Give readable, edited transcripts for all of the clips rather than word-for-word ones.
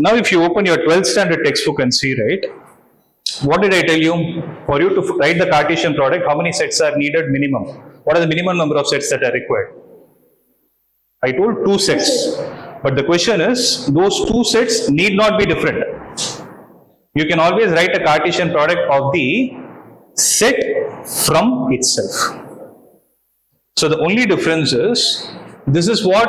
Now if you open your 12th standard textbook and see, right, what did I tell you? For you to write the Cartesian product, how many sets are needed minimum? What are the minimum number of sets that are required? I told 2 sets. But the question is, those 2 sets need not be different. You can always write a Cartesian product of the set from itself. So the only difference is, this is what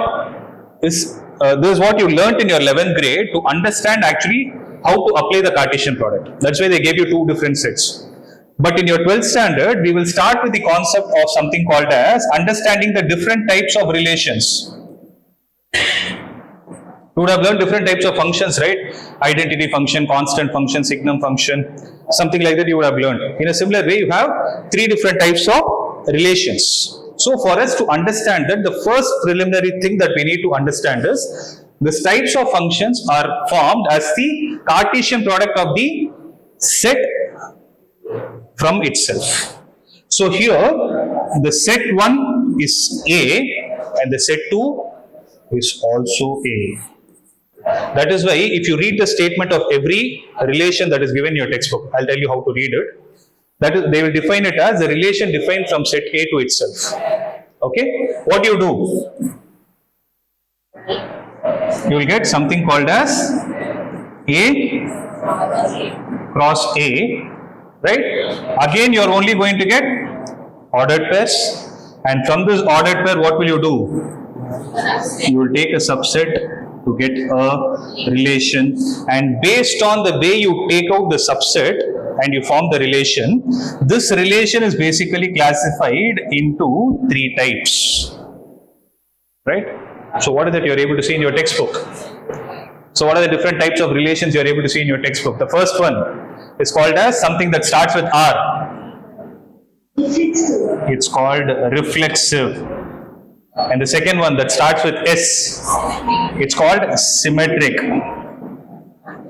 you learnt in your 11th grade to understand actually how to apply the Cartesian product. That's why they gave you 2 different sets. But in your 12th standard, we will start with the concept of something called as understanding the different types of relations. You would have learned different types of functions, right? Identity function, constant function, signum function, something like that you would have learned. In a similar way, you have 3 different types of relations. So for us to understand that, the first preliminary thing that we need to understand is, these types of functions are formed as the Cartesian product of the set from itself. So here, the set 1 is A and the set 2 is also A. That is why if you read the statement of every relation that is given in your textbook, I'll tell you how to read it. That is, they will define it as a relation defined from set A to itself. Okay? What you do? You will get something called as A cross A, right? Again, you are only going to get ordered pairs. And from this ordered pair, what will you do? You will take a subset to get a relation, and based on the way you take out the subset and you form the relation, this relation is basically classified into 3 types, right? So what is that you are able to see in your textbook? So what are the different types of relations you are able to see in your textbook? The first one is called as something that starts with R. It's called reflexive. And the second one that starts with S, it's called symmetric.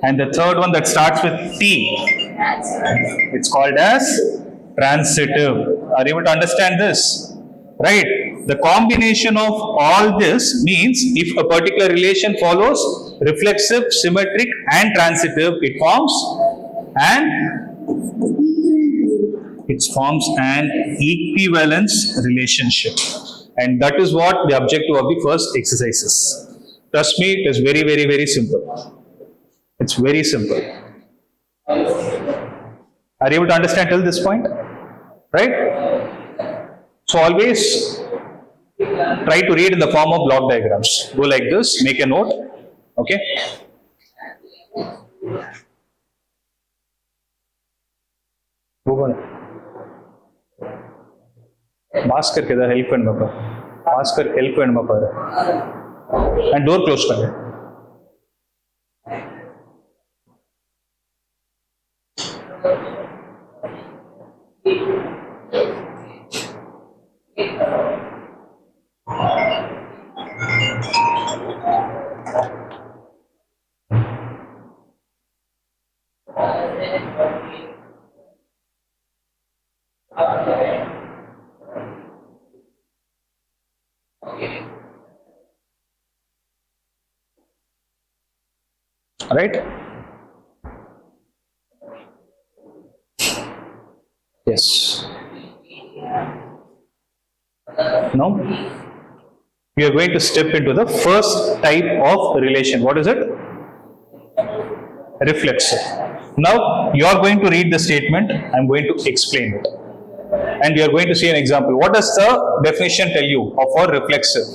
And the third one that starts with T, it's called as transitive. Are you able to understand this? Right? The combination of all this means, if a particular relation follows reflexive, symmetric and transitive, it forms an equivalence relationship. And that is what the objective of the first exercise is. Trust me, it is very, very, very simple. It's very simple. Are you able to understand till this point? Right? So always try to read in the form of block diagrams. Go like this, make a note. Okay? Go on. Bhaskar ke help pannuma. Bhaskar help pannuma paru. And door close pannu. Right? Yes. Now, we are going to step into the first type of relation. What is it? Reflexive. Now, you are going to read the statement. I am going to explain it. And you are going to see an example. What does the definition tell you of a reflexive?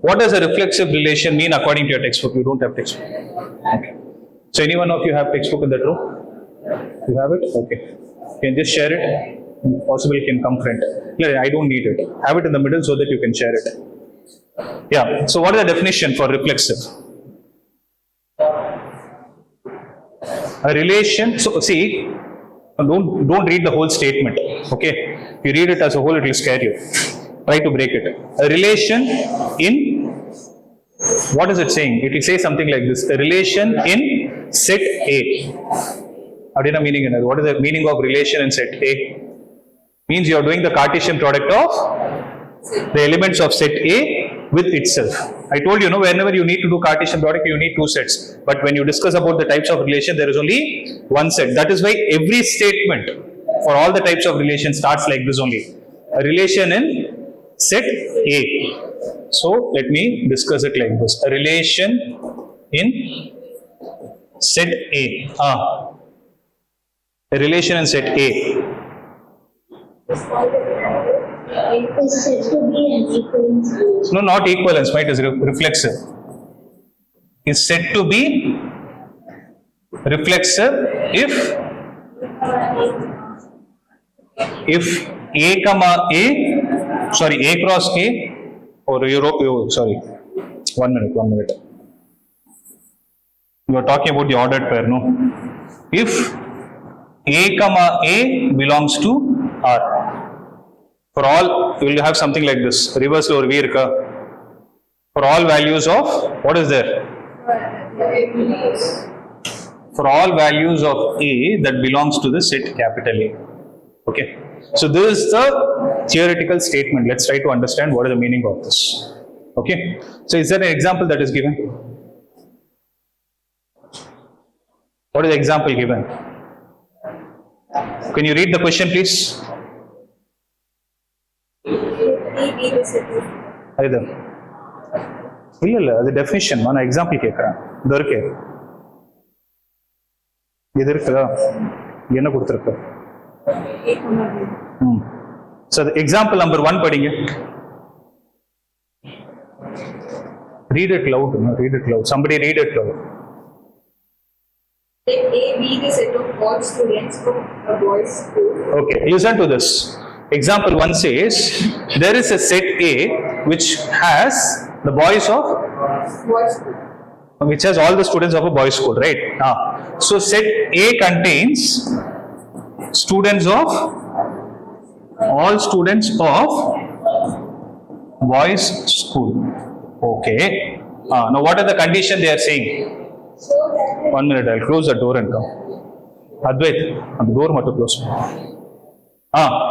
What does a reflexive relation mean according to your textbook? You don't have textbook. Okay. So any one of you have textbook in that room? You have it? Okay. You can just share it. Possibly you can come front. No, I don't need it. Have it in the middle so that you can share it. Yeah. So what is the definition for reflexive? A relation. So see, don't read the whole statement. Okay. If you read it as a whole, it will scare you. Try to break it. A relation in, what is it saying? It will say something like this. A relation in set A. What is the meaning in it? What is the meaning of relation in set A? Means you are doing the Cartesian product of the elements of set A with itself. I told you, whenever you need to do Cartesian product, you need two sets. But when you discuss about the types of relation, there is only one set. That is why every statement for all the types of relation starts like this only. A relation in set A. So let me discuss it like this. A relation in set A. A relation in set A. Is said to be an equivalence relation. No, not equivalence, right? It is reflexive. Is said to be reflexive if A comma A, sorry, A cross A, or sorry, 1 minute. You are talking about the ordered pair, no? If A comma A belongs to R. For all, you will have something like this. Reverse or V irka. For all values of, what is there? For all values of A that belongs to the set capital A. Okay. So this is the theoretical statement. Let's try to understand what is the meaning of this. Okay. So is there an example that is given? What is the example given? Can you read the question, please? Either. இல்ல அது definition நான் example கேட்குறேன். இது இருக்கு, இது இருக்குதா, என்ன கொடுத்துருக்கு? ஸோ எக்ஸாம்பிள் நம்பர் 1 படிங்க. Read it loud. Somebody read it loud. Let A be the set of all students from a boys' school. Okay, listen to this. Example 1 says, there is a set A which has the boys of, Boys' school. which has all the students of a boys' school, right? So set A contains students of, all students of boys' school. Okay. Now what are the condition they are saying? So that 1 minute, I'll close the door and come. Advait, the door must close.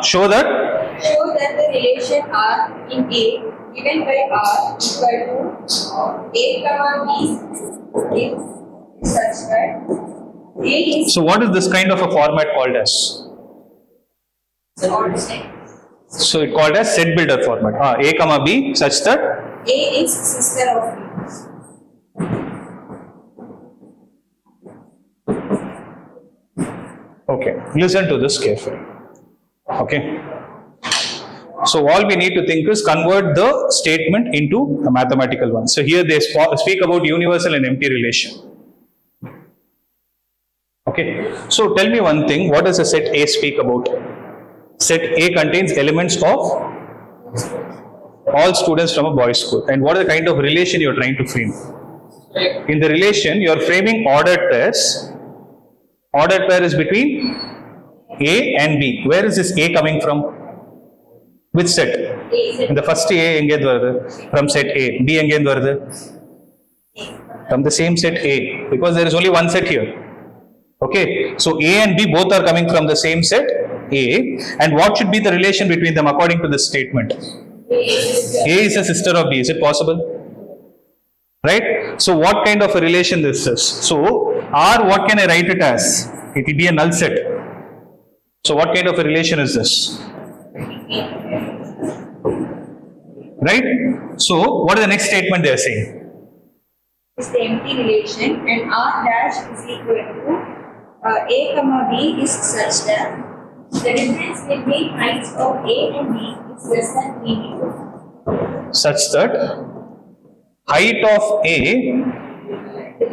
Show that the relation R in A given by R equal to A comma B is such that A is So what is this kind of a format called as? odd set. So it called as set builder format. A comma B such that A is sister of B. okay, listen to this carefully. Okay. So all we need to think is convert the statement into a mathematical one. So here they speak about universal and empty relation. Okay. So tell me one thing, what does a set A speak about? Set A contains elements of all students from a boys' school. And what is the kind of relation you are trying to frame? In the relation, you are framing ordered pairs. Ordered pair is between A and B. Where is this A coming from? Which set? In the first A engage from set A. B engage from the same set A, because there is only one set here. Okay, so A and B both are coming from the same set A, and what should be the relation between them according to this statement? A is a sister of B. Is it possible? Right? So what kind of a relation this is? So R, what can I write it as? It will be a null set. So what kind of a relation is this? Right? So what is the next statement they are saying? Is the empty relation, and R dash is equal to A comma B is such that the difference between heights of A and B is less than 3 meters. Such that height of A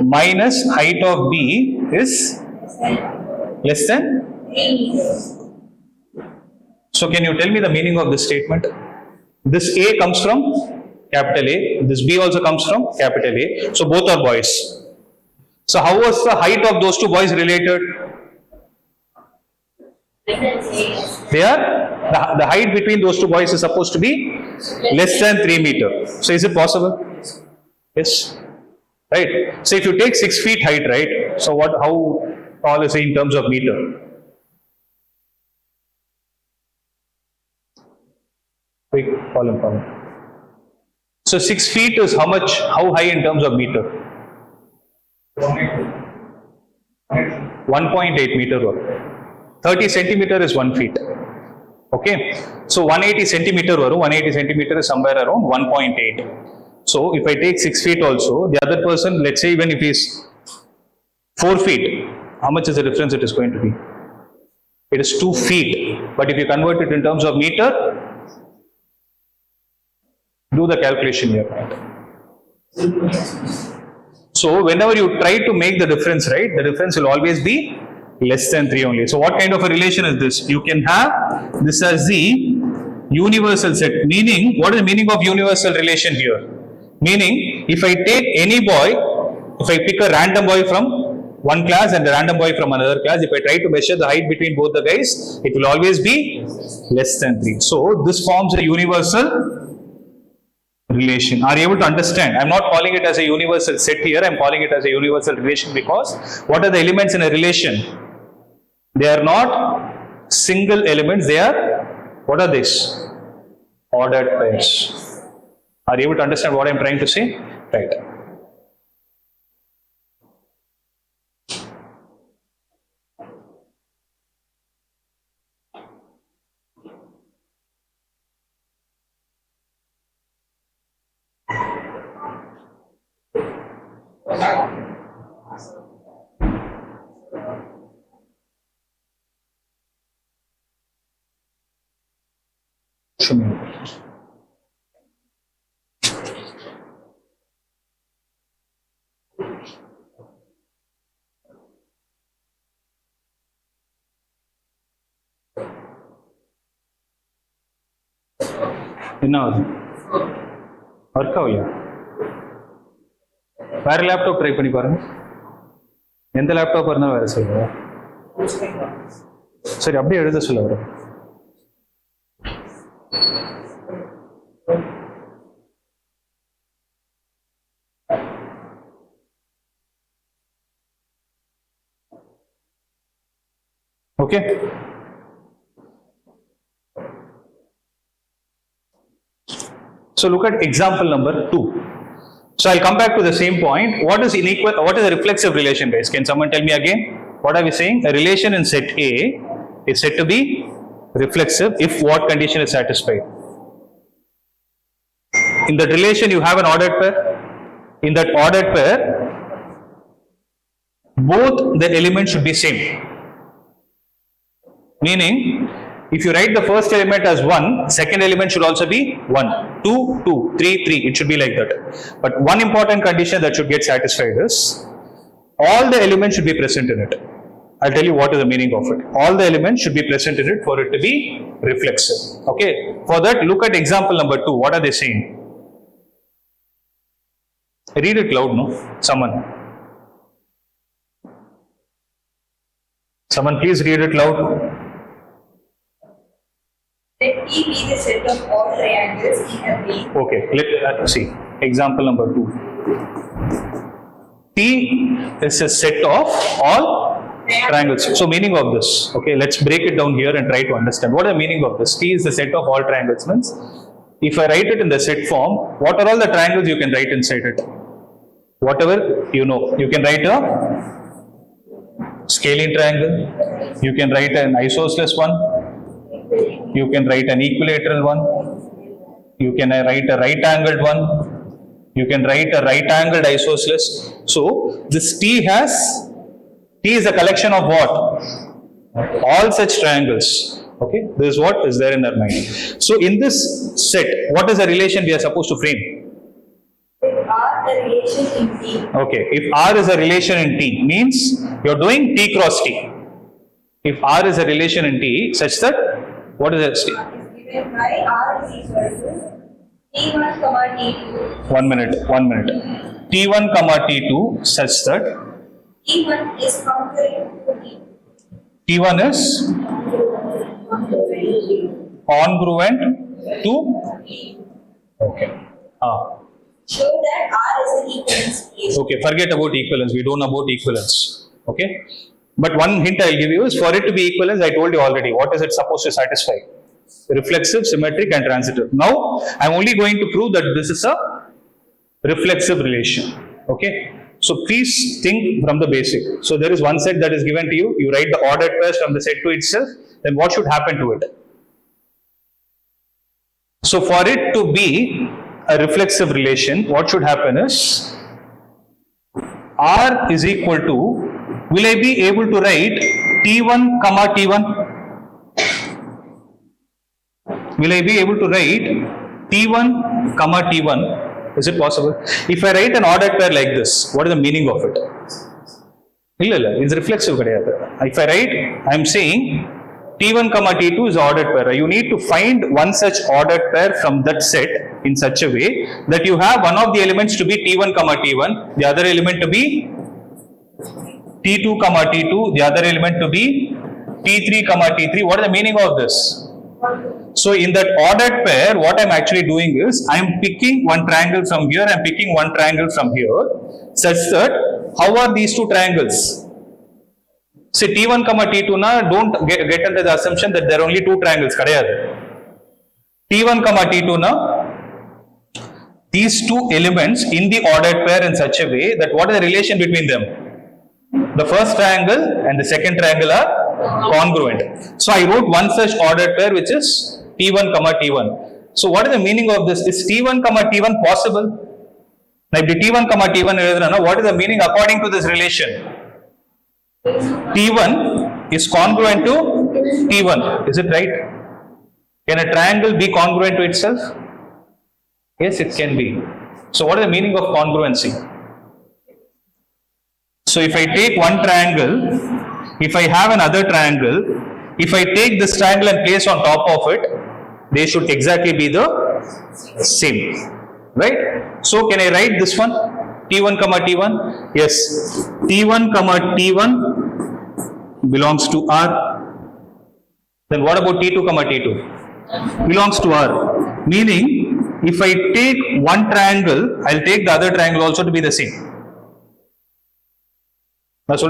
minus height of B is less than. 3 meters. So can you tell me the meaning of this statement? This A comes from capital A, this B also comes from capital A. So both are boys. So how was the height of those two boys related? They are, the height between those two boys is supposed to be less than 3 meters. So is it possible? Yes. Right. So if you take 6 feet height, right? So how tall is it in terms of meter? Quick, follow. So 6 feet is how much, how high in terms of meter? 1.8 meter. 30 centimeter is 1 feet. Okay. So 180 centimeter, 180 centimeter is somewhere around 1.8. So if I take 6 feet also, the other person, let's say even if he's 4 feet, how much is the difference it is going to be? It is 2 feet. But if you convert it in terms of meter, do the calculation here. So whenever you try to make the difference, right, the difference will always be less than 3 only. So what kind of a relation is this? You can have this as the universal set. Meaning, what is the meaning of universal relation here? Meaning, if I take any boy, if I pick a random boy from one class and a random boy from another class, if I try to measure the height between both the guys, it will always be less than 3. So this forms a universal relation. Are you able to understand? I am not calling it as a universal set here, I am calling it as a universal relation because what are the elements in a relation? They are not single elements, they are, what are these? Ordered pairs. Are you able to understand what I am trying to say? Right. Show me. என்ன ஆகுது work ஆகலையா? வேற laptop try பண்ணி பாருங்க. எந்த laptop இருந்தாலும் வேலை செய்யுங்க. சரி, அப்படியே எழுத சொல்ல வர. Okay. So look at example number 2. So I'll come back to the same point. What is inequal? What is a reflexive relation, guys? Can someone tell me again? What are we saying? A relation in set A is said to be reflexive if what condition is satisfied? In that relation, you have an ordered pair. In that ordered pair, both the elements should be same. Meaning, if you write the first element as 1, second element should also be 1, 2, 2, 3, 3. It should be like that. But one important condition that should get satisfied is all the elements should be present in it. I'll tell you what is the meaning of it. All the elements should be present in it for it to be reflexive. Okay. For that, look at example number 2. What are they saying? Read it loud, no? Someone please read it loud. Let T be the set of all triangles in a plane. Okay, let's see. Example number 2. T is a set of all triangles. So meaning of this, okay, let's break it down here and try to understand. What is the meaning of this? T is the set of all triangles means, if I write it in the set form, what are all the triangles you can write inside it? Whatever you know. You can write a scalene triangle, you can write an isosceles one, you can write an equilateral one, you can write a right angled one, you can write a right angled isosceles. So this T is a collection of what? All such triangles. Okay, this is what is there in our mind. So in this set, what is the relation we are supposed to frame? If R the relation in T. Okay, if R is a relation in T, means you are doing T cross T. If R is a relation in T such that, what is it? Is given by R is equal to T1 comma T2. 1 minute. T1 comma T2 such that T1 is concurrent to T2. T1 is congruent to, okay. Show that R is an equivalence case. Okay, forget about equivalence. We don't know about equivalence. Okay. But one hint I'll give you is for it to be equivalence, I told you already. What is it supposed to satisfy? Reflexive, symmetric, and transitive. Now, I'm only going to prove that this is a reflexive relation. Okay, so please think from the basic. So there is one set that is given to you, you write the ordered pairs from the set to itself, then what should happen to it? So for it to be a reflexive relation, what should happen is R is equal to, will I be able to write T1 comma T1? Will I be able to write T1 comma T1? Is it possible? If I write an ordered pair like this, what is the meaning of it? It's reflexive. If I write, I am saying T1 comma T2 is ordered pair. You need to find one such ordered pair from that set in such a way that you have one of the elements to be T1 comma T1, the other element to be T2 comma T2, the other element to be T3 comma T3. What is the meaning of this? So in that ordered pair, what I'm actually doing is, I'm picking one triangle from here, I'm picking one triangle from here, such that, how are these two triangles? See, T1 comma T2 na, don't get under the assumption that there are only two triangles. T1 comma T2 na, these two elements in the ordered pair in such a way that what is the relation between them? The first triangle and the second triangle are congruent. So I wrote one such ordered pair which is T1 comma T1. So what is the meaning of this? Is T1 comma T1 possible? Now if the T1 comma T1, what is the meaning according to this relation? T1 is congruent to T1. Is it right? Can a triangle be congruent to itself? Yes, it can be. So what is the meaning of congruency? So if I take one triangle, if I have another triangle, if I take this triangle and place on top of it, they should exactly be the same, right? So can I write this one, T1 comma T1? Yes, T1 comma T1 belongs to R. Then what about T2 comma T2? Belongs to R. Meaning, if I take one triangle, I'll take the other triangle also to be the same. So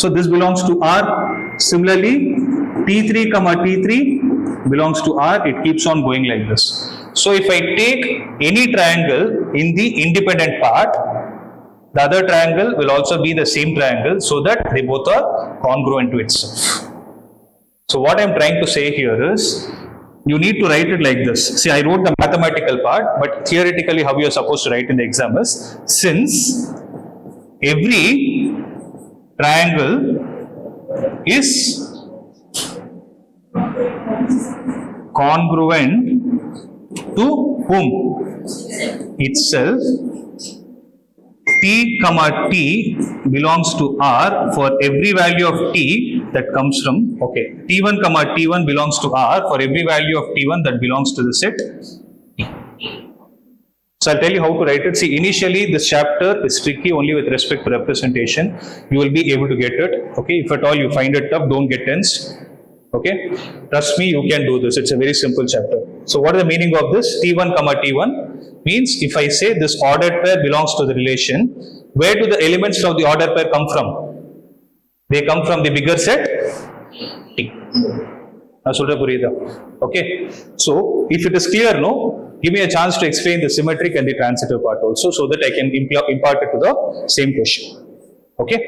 this belongs to R. Similarly, T3 comma T3 belongs to R. It keeps on going like this. So if I take any triangle in the independent part, the other triangle will also be the same triangle, so that they both are congruent to itself. So what I am trying to say here is, you need to write it like this. See, I wrote the mathematical part, but theoretically how you are supposed to write in the exam is, since every triangle is congruent to whom? Itself. T comma T belongs to R for every value of T that comes from, okay, T1 comma T1 belongs to R for every value of T1 that belongs to the set T. So I'll tell you how to write it. See, initially this chapter is tricky only with respect to representation. You will be able to get it. Okay, if at all you find it tough, don't get tense. Okay, trust me, you can do this. It's a very simple chapter. So what is the meaning of this? T1 comma T1 means, if I say this ordered pair belongs to the relation, where do the elements of the ordered pair come from? They come from the bigger set T. Okay, so if it is clear, no, give me a chance to explain the symmetric and the transitive part also, so that I can impart it to the same question. Okay.